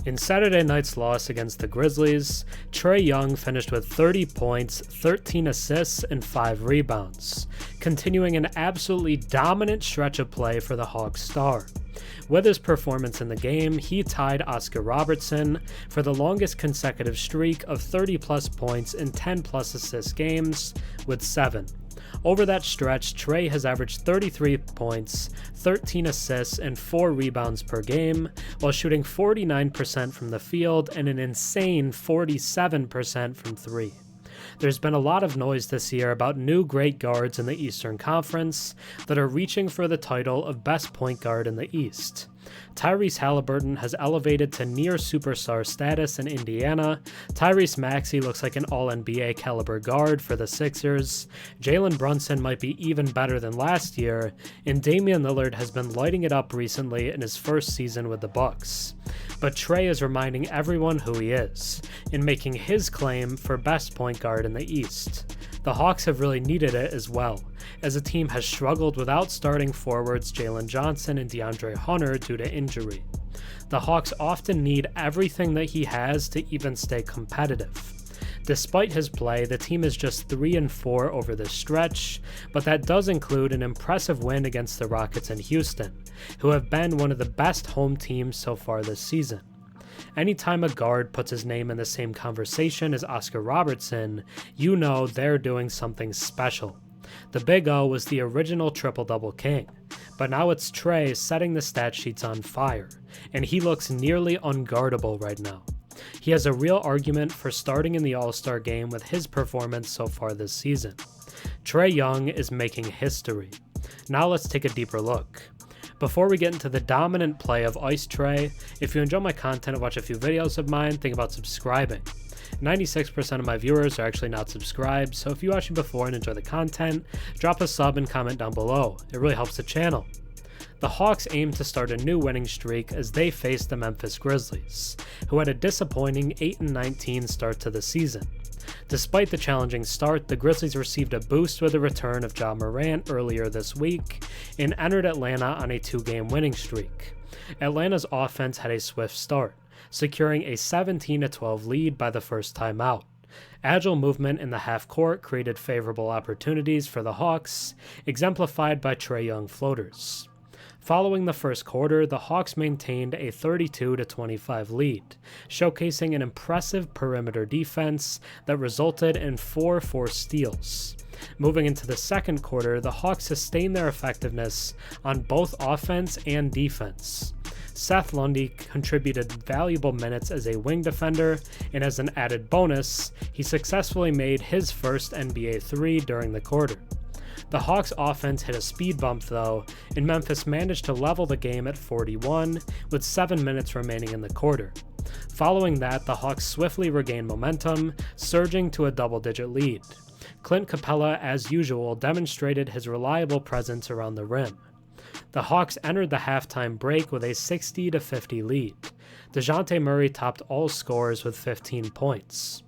In Saturday night's loss against the Grizzlies, Trey Young finished with 30 points, 13 assists, and 5 rebounds, continuing an absolutely dominant stretch of play for the Hawks star. With his performance in the game, he tied Oscar Robertson for the longest consecutive streak of 30-plus points in 10-plus assist games, with 7. Over that stretch, Trey has averaged 33 points, 13 assists, and 4 rebounds per game, while shooting 49% from the field and an insane 47% from 3. There's been a lot of noise this year about new great guards in the Eastern Conference that are reaching for the title of best point guard in the East. Tyrese Haliburton has elevated to near superstar status in Indiana. Tyrese Maxey looks like an all-NBA caliber guard for the Sixers. Jalen Brunson might be even better than last year, and Damian Lillard has been lighting it up recently in his first season with the Bucks. But Trey is reminding everyone who he is, and making his claim for best point guard in the East. The Hawks have really needed it as well, as the team has struggled without starting forwards Jalen Johnson and DeAndre Hunter due to injury. The Hawks often need everything that he has to even stay competitive. Despite his play, the team is just 3-4 over this stretch, but that does include an impressive win against the Rockets in Houston, who have been one of the best home teams so far this season. Anytime a guard puts his name in the same conversation as Oscar Robertson, you know they're doing something special. The Big O was the original triple-double king, but now it's Trey setting the stat sheets on fire, and he looks nearly unguardable right now. He has a real argument for starting in the All-Star game with his performance so far this season. Trey Young is making history. Now let's take a deeper look. Before we get into the dominant play of Ice Trey, if you enjoy my content and watch a few videos of mine, think about subscribing. 96% of my viewers are actually not subscribed, so if you watched it before and enjoy the content, drop a sub and comment down below. It really helps the channel. The Hawks aim to start a new winning streak as they face the Memphis Grizzlies, who had a disappointing 8-19 start to the season. Despite the challenging start, the Grizzlies received a boost with the return of Ja Morant earlier this week and entered Atlanta on a 2-game winning streak. Atlanta's offense had a swift start, securing a 17-12 lead by the first time out. Agile movement in the half court created favorable opportunities for the Hawks, exemplified by Trae Young floaters. Following the first quarter, the Hawks maintained a 32-25 lead, showcasing an impressive perimeter defense that resulted in 4 forced steals. Moving into the second quarter, the Hawks sustained their effectiveness on both offense and defense. Seth Lundy contributed valuable minutes as a wing defender, and as an added bonus, he successfully made his first NBA 3 during the quarter. The Hawks' offense hit a speed bump though, and Memphis managed to level the game at 41 with 7 minutes remaining in the quarter. Following that, the Hawks swiftly regained momentum, surging to a double-digit lead. Clint Capella, as usual, demonstrated his reliable presence around the rim. The Hawks entered the halftime break with a 60-50 lead. DeJounte Murray topped all scorers with 15 points.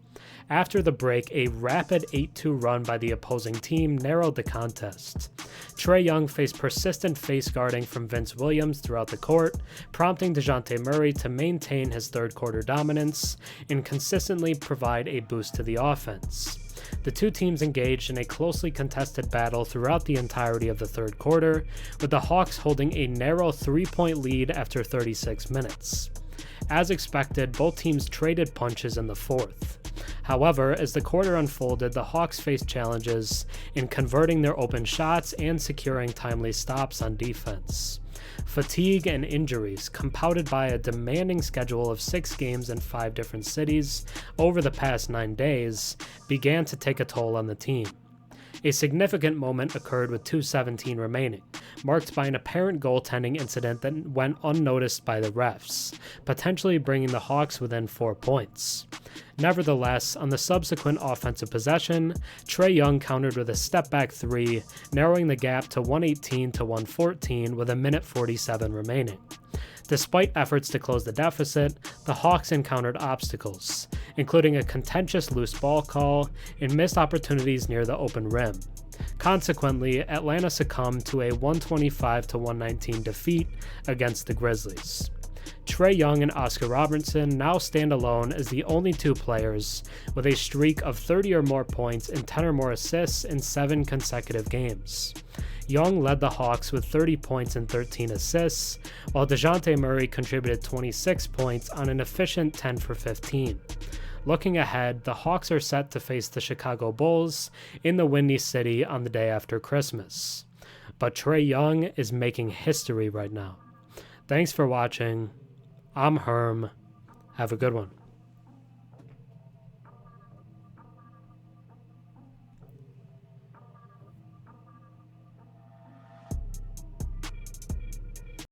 After the break, a rapid 8-2 run by the opposing team narrowed the contest. Trey Young faced persistent face guarding from Vince Williams throughout the court, prompting DeJounte Murray to maintain his third quarter dominance and consistently provide a boost to the offense. The two teams engaged in a closely contested battle throughout the entirety of the third quarter, with the Hawks holding a narrow 3-point lead after 36 minutes. As expected, both teams traded punches in the fourth. However, as the quarter unfolded, the Hawks faced challenges in converting their open shots and securing timely stops on defense. Fatigue and injuries, compounded by a demanding schedule of 6 games in 5 different cities over the past 9 days, began to take a toll on the team. A significant moment occurred with 2:17 remaining, marked by an apparent goaltending incident that went unnoticed by the refs, potentially bringing the Hawks within 4 points. Nevertheless, on the subsequent offensive possession, Trey Young countered with a step-back 3, narrowing the gap to 118-114 with 1:47 remaining. Despite efforts to close the deficit, the Hawks encountered obstacles, including a contentious loose ball call and missed opportunities near the open rim. Consequently, Atlanta succumbed to a 125-119 defeat against the Grizzlies. Trey Young and Oscar Robertson now stand alone as the only two players with a streak of 30 or more points and 10 or more assists in 7 consecutive games. Young led the Hawks with 30 points and 13 assists, while DeJounte Murray contributed 26 points on an efficient 10 for 15. Looking ahead, the Hawks are set to face the Chicago Bulls in the Windy City on the day after Christmas. But Trey Young is making history right now. Thanks for watching. I'm Herm. Have a good one.